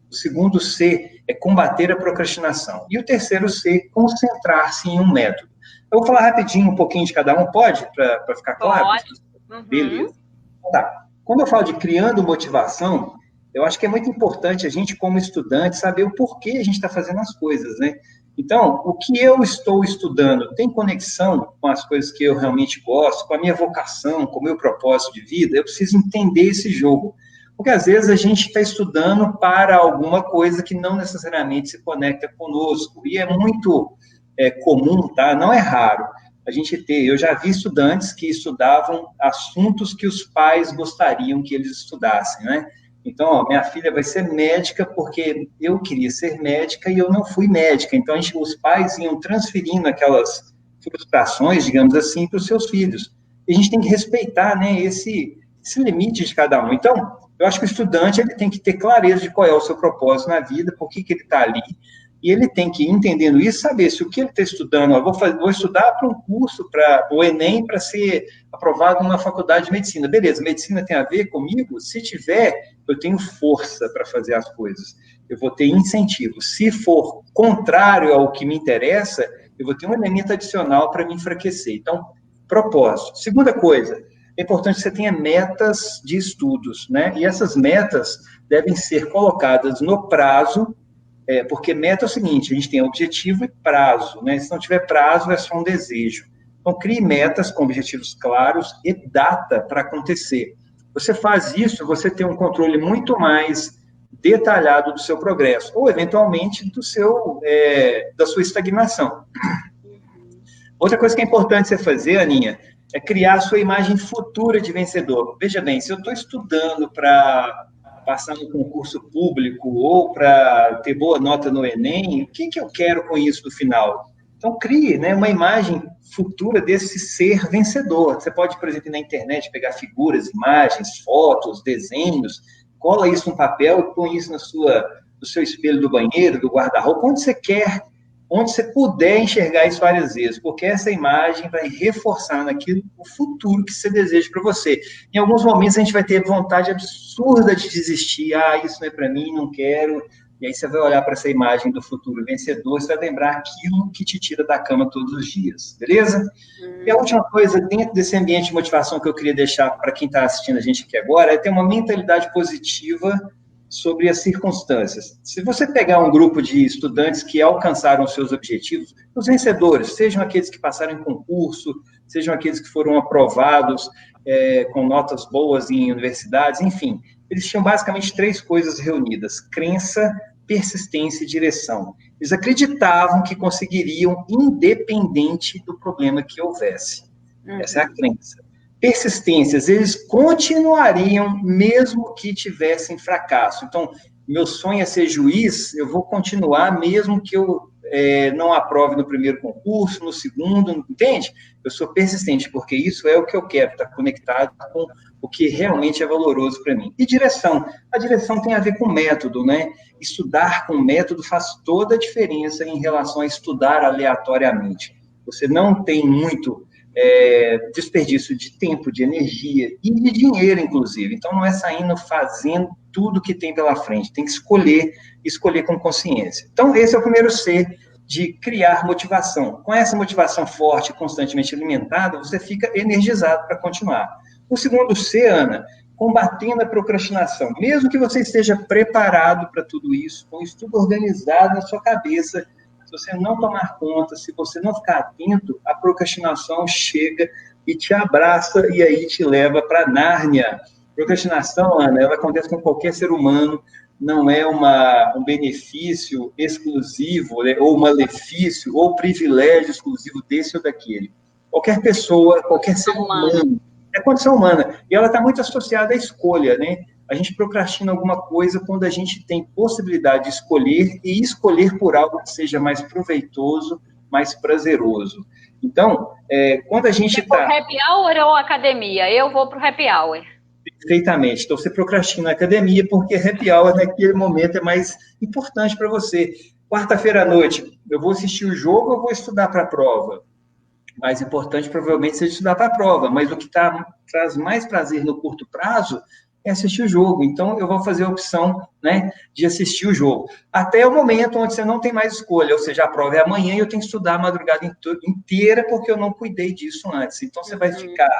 O segundo C é combater a procrastinação. E o terceiro C, concentrar-se em um método. Eu vou falar rapidinho um pouquinho de cada um, pode? Para ficar claro?
Pode. Uhum.
Beleza. Tá. Quando eu falo de criando motivação, eu acho que é muito importante a gente, como estudante, saber o porquê a gente está fazendo as coisas, né? Então, o que eu estou estudando tem conexão com as coisas que eu realmente gosto, com a minha vocação, com o meu propósito de vida? Eu preciso entender esse jogo. Porque, às vezes, a gente está estudando para alguma coisa que não necessariamente se conecta conosco. E é muito comum, tá? Não é raro a gente ter. Eu já vi estudantes que estudavam assuntos que os pais gostariam que eles estudassem, né? Então, ó, minha filha vai ser médica porque eu queria ser médica e eu não fui médica. Então, os pais iam transferindo aquelas frustrações, digamos assim, para os seus filhos. E a gente tem que respeitar, né, esse limite de cada um. Então, eu acho que o estudante ele tem que ter clareza de qual é o seu propósito na vida, por que ele está ali, e ele tem que, entendendo isso, saber se o que ele está estudando, vou estudar para um curso, para o Enem, para ser aprovado numa faculdade de medicina. Beleza, medicina tem a ver comigo? Se tiver, eu tenho força para fazer as coisas, eu vou ter incentivo. Se for contrário ao que me interessa, eu vou ter um elemento adicional para me enfraquecer. Então, propósito. Segunda coisa, é importante que você tenha metas de estudos, né? E essas metas devem ser colocadas no prazo, porque meta é o seguinte, a gente tem objetivo e prazo, né? Se não tiver prazo, é só um desejo. Então, crie metas com objetivos claros e data para acontecer. Você faz isso, você tem um controle muito mais detalhado do seu progresso, ou, eventualmente, da sua estagnação. Outra coisa que é importante você fazer, Aninha, é criar a sua imagem futura de vencedor. Veja bem, se eu estou estudando para passar no concurso público ou para ter boa nota no Enem, o que eu quero com isso no final? Então, crie, né, uma imagem futura desse ser vencedor. Você pode, por exemplo, na internet, pegar figuras, imagens, fotos, desenhos, cola isso no papel e põe isso no seu espelho do banheiro, do guarda-roupa, onde você quer, onde você puder enxergar isso várias vezes, porque essa imagem vai reforçar naquilo o futuro que você deseja para você. Em alguns momentos a gente vai ter vontade absurda de desistir, isso não é para mim, não quero, e aí você vai olhar para essa imagem do futuro vencedor, você vai lembrar aquilo que te tira da cama todos os dias, beleza? E a última coisa, dentro desse ambiente de motivação que eu queria deixar para quem está assistindo a gente aqui agora, é ter uma mentalidade positiva sobre as circunstâncias. Se você pegar um grupo de estudantes que alcançaram os seus objetivos, os vencedores, sejam aqueles que passaram em concurso, sejam aqueles que foram aprovados com notas boas em universidades, enfim, eles tinham basicamente 3 coisas reunidas: crença, persistência e direção. Eles acreditavam que conseguiriam, independente do problema que houvesse. Essa é a crença. Persistências, eles continuariam mesmo que tivessem fracasso. Então, meu sonho é ser juiz, eu vou continuar mesmo que eu não aprove no primeiro concurso, no segundo, entende? Eu sou persistente, porque isso é o que eu quero, estar conectado com o que realmente é valoroso para mim. E direção? A direção tem a ver com método, né? Estudar com método faz toda a diferença em relação a estudar aleatoriamente. Você não tem muito desperdício de tempo, de energia e de dinheiro, inclusive. Então, não é saindo fazendo tudo que tem pela frente. Tem que escolher com consciência. Então, esse é o primeiro C, de criar motivação. Com essa motivação forte, constantemente alimentada, você fica energizado para continuar. O segundo C, Ana, combatendo a procrastinação. Mesmo que você esteja preparado para tudo isso, com isso tudo organizado na sua cabeça, se você não tomar conta, se você não ficar atento, a procrastinação chega e te abraça e aí te leva para Nárnia. Procrastinação, Ana, ela acontece com qualquer ser humano, não é um benefício exclusivo, né, ou malefício, ou privilégio exclusivo desse ou daquele. Qualquer pessoa, qualquer ser humano, é condição humana. E ela está muito associada à escolha, né? A gente procrastina alguma coisa quando a gente tem possibilidade de escolher e escolher por algo que seja mais proveitoso, mais prazeroso. Então, quando a gente está...
Happy hour ou academia? Eu vou para o happy hour.
Perfeitamente. Então, você procrastina a academia porque happy hour, naquele momento, é mais importante para você. Quarta-feira à noite, eu vou assistir o jogo ou vou estudar para a prova? Mais importante, provavelmente, seja estudar para a prova, mas o que traz mais prazer no curto prazo é assistir o jogo. Então, eu vou fazer a opção, né, de assistir o jogo. Até o momento onde você não tem mais escolha, ou seja, a prova é amanhã e eu tenho que estudar a madrugada inteira porque eu não cuidei disso antes. Então, você vai ficar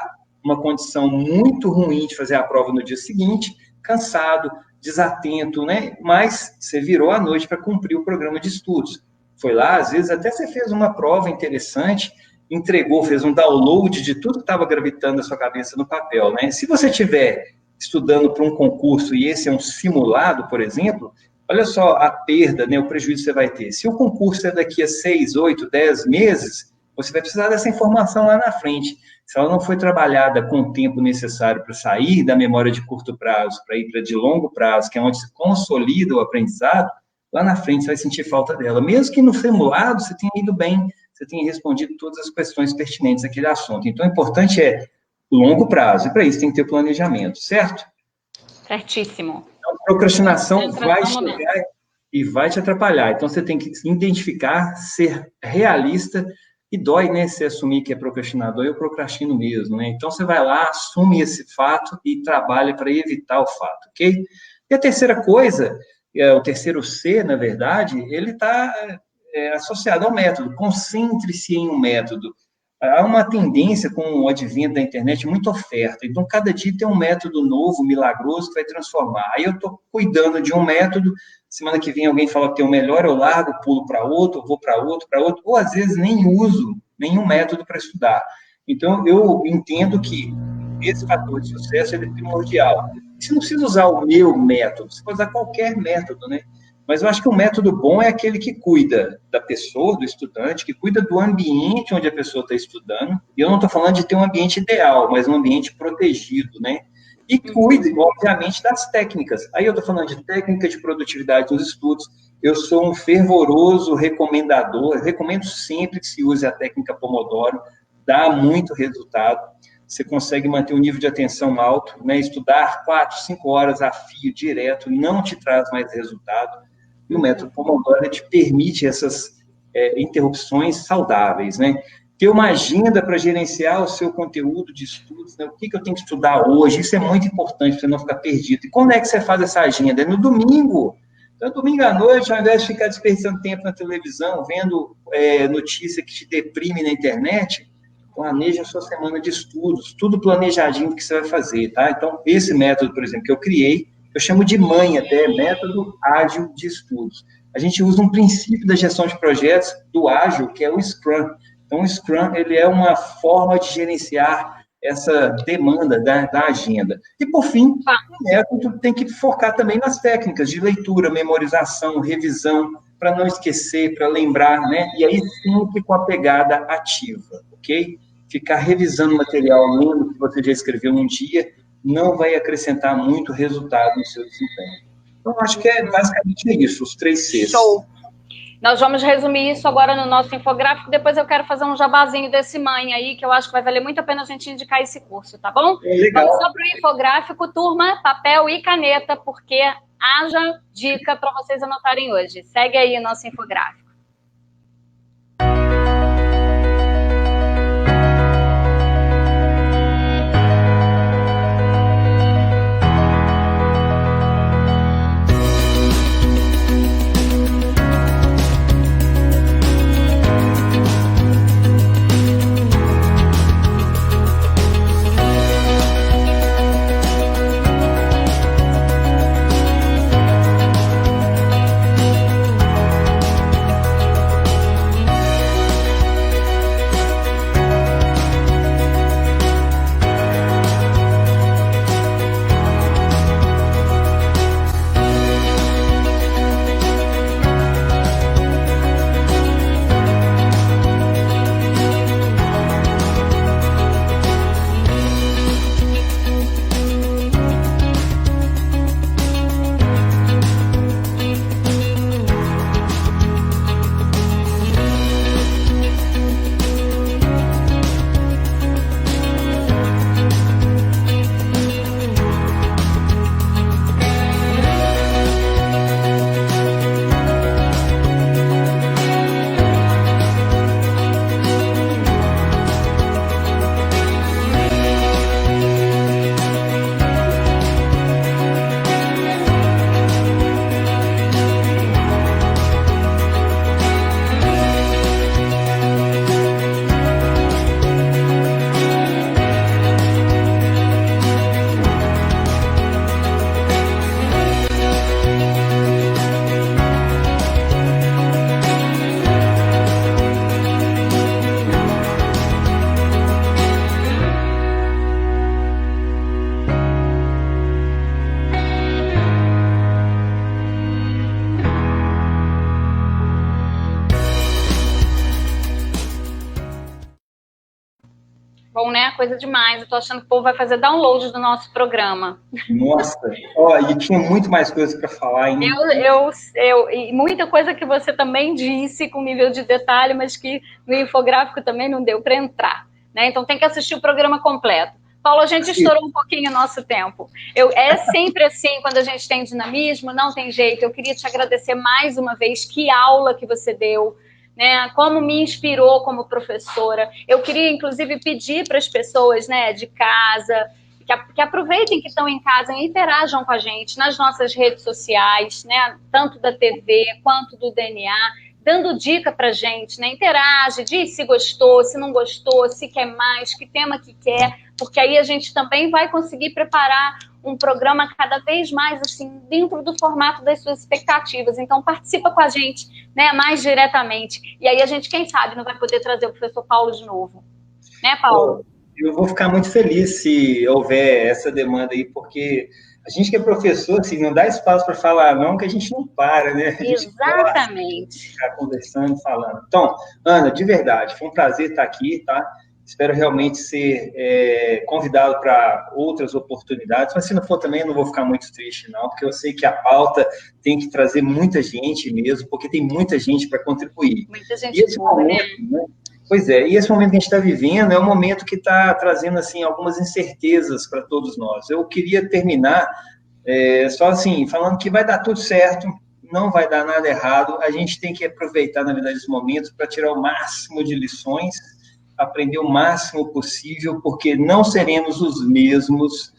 uma condição muito ruim de fazer a prova no dia seguinte, cansado, desatento, né? Mas você virou à noite para cumprir o programa de estudos. Foi lá, às vezes, até você fez uma prova interessante, entregou, fez um download de tudo que estava gravitando na sua cabeça no papel, né? Se você estiver estudando para um concurso e esse é um simulado, por exemplo, olha só a perda, né, o prejuízo que você vai ter. Se o concurso é daqui a 6, 8, 10 meses, você vai precisar dessa informação lá na frente. Se ela não foi trabalhada com o tempo necessário para sair da memória de curto prazo, para ir para de longo prazo, que é onde se consolida o aprendizado, lá na frente você vai sentir falta dela. Mesmo que no simulado você tenha ido bem, você tenha respondido todas as questões pertinentes àquele assunto. Então, o importante é longo prazo, e para isso tem que ter planejamento, certo?
Certíssimo.
Então, a procrastinação vai chegar e vai te atrapalhar. Então, você tem que identificar, ser realista. E dói, né, se assumir que é procrastinador, eu procrastino mesmo, né? Então, você vai lá, assume esse fato e trabalha para evitar o fato, ok? E a terceira coisa, o terceiro C, na verdade, ele está associado ao método. Concentre-se em um método. Há uma tendência com o advento da internet, muita oferta. Então, cada dia tem um método novo, milagroso, que vai transformar. Aí eu estou cuidando de um método, semana que vem alguém fala que tem o melhor, eu largo, pulo para outro, eu vou para outro, ou às vezes nem uso nenhum método para estudar. Então, eu entendo que esse fator de sucesso é primordial. Você não precisa usar o meu método, você pode usar qualquer método, né? Mas eu acho que um método bom é aquele que cuida da pessoa, do estudante, que cuida do ambiente onde a pessoa está estudando. E eu não estou falando de ter um ambiente ideal, mas um ambiente protegido, né? E cuide, obviamente, das técnicas. Aí eu estou falando de técnica de produtividade nos estudos. Eu sou um fervoroso recomendador. Eu recomendo sempre que se use a técnica Pomodoro. Dá muito resultado. Você consegue manter um nível de atenção alto, né? Estudar 4, 5 horas a fio direto não te traz mais resultado. E o método Pomodoro te permite essas interrupções saudáveis, né? Ter uma agenda para gerenciar o seu conteúdo de estudos, né? O que eu tenho que estudar hoje, isso é muito importante para você não ficar perdido. E quando é que você faz essa agenda? É no domingo. Então, domingo à noite, ao invés de ficar desperdiçando tempo na televisão, vendo notícia que te deprime na internet, planeja a sua semana de estudos, tudo planejadinho que você vai fazer, tá? Então, esse método, por exemplo, que eu criei, eu chamo de mãe até, método ágil de estudos. A gente usa um princípio da gestão de projetos do ágil, que é o Scrum. Então, o Scrum, ele é uma forma de gerenciar essa demanda da agenda. E, por fim, o método tem que focar também nas técnicas de leitura, memorização, revisão, para não esquecer, para lembrar, né? E aí, sempre com a pegada ativa, ok? Ficar revisando material lendo que você já escreveu um dia não vai acrescentar muito resultado no seu desempenho. Então, acho que basicamente isso, os 3 Cs.
Show! Nós vamos resumir isso agora no nosso infográfico, depois eu quero fazer um jabazinho desse mãe aí, que eu acho que vai valer muito a pena a gente indicar esse curso, tá bom?
Legal.
Vamos só para o infográfico, turma, papel e caneta, porque haja dica para vocês anotarem hoje. Segue aí o nosso infográfico. Bom, né? Coisa demais. Eu tô achando que o povo vai fazer download do nosso programa.
Nossa, e tinha muito mais coisas para falar ainda.
E muita coisa que você também disse com nível de detalhe, mas que no infográfico também não deu para entrar, né? Então tem que assistir o programa completo. Paulo, a gente estourou um pouquinho o nosso tempo. É sempre assim, quando a gente tem dinamismo, não tem jeito. Eu queria te agradecer mais uma vez. Que aula que você deu, né? Como me inspirou como professora. Eu queria, inclusive, pedir para as pessoas, né, de casa, que aproveitem que estão em casa e interajam com a gente nas nossas redes sociais, né, tanto da TV quanto do DNA, dando dica para a gente, né? Interage, diz se gostou, se não gostou, se quer mais, que tema que quer, porque aí a gente também vai conseguir preparar um programa cada vez mais assim, dentro do formato das suas expectativas. Então, participa com a gente, né, mais diretamente. E aí a gente, quem sabe, não vai poder trazer o professor Paulo de novo. Né, Paulo?
Eu vou ficar muito feliz se houver essa demanda aí, porque a gente que é professor, assim, não dá espaço para falar não, que a gente não para, né? A gente
Exatamente.
Ficar conversando, falando. Então, Ana, de verdade, foi um prazer estar aqui, tá? Espero realmente ser convidado para outras oportunidades, mas se não for também, eu não vou ficar muito triste, não, porque eu sei que a pauta tem que trazer muita gente mesmo, porque tem muita gente para contribuir.
Muita gente boa, né?
Pois é, e esse momento que a gente está vivendo é um momento que está trazendo, assim, algumas incertezas para todos nós. Eu queria terminar só assim, falando que vai dar tudo certo, não vai dar nada errado, a gente tem que aproveitar, na verdade, esse momento para tirar o máximo de lições, aprender o máximo possível, porque não seremos os mesmos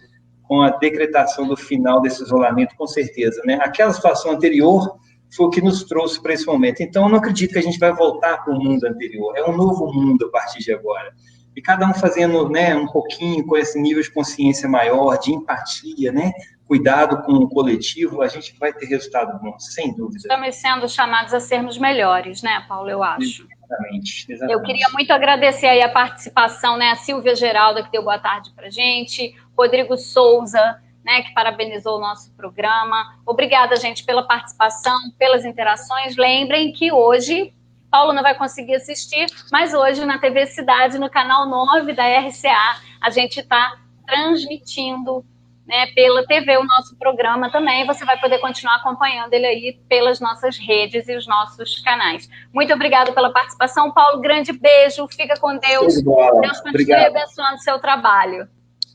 com a decretação do final desse isolamento, com certeza, né? Aquela situação anterior foi o que nos trouxe para esse momento. Então, eu não acredito que a gente vai voltar para o mundo anterior. É um novo mundo a partir de agora. E cada um fazendo, né, um pouquinho com esse nível de consciência maior, de empatia, né? Cuidado com o coletivo, a gente vai ter resultado bom, sem dúvida.
Estamos sendo chamados a sermos melhores, né, Paulo, eu acho.
Exatamente.
Eu queria muito agradecer aí a participação, né, a Silvia Geralda, que deu boa tarde para a gente, Rodrigo Souza, né, que parabenizou o nosso programa. Obrigada, gente, pela participação, pelas interações. Lembrem que hoje, Paulo não vai conseguir assistir, mas hoje na TV Cidade, no canal 9 da RCA, a gente está transmitindo né, pela TV, o nosso programa também. Você vai poder continuar acompanhando ele aí pelas nossas redes e os nossos canais. Muito obrigada pela participação, Paulo. Grande beijo, fica com Deus. Deus continue abençoando o seu trabalho.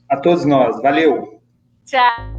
A todos nós. Valeu.
Tchau.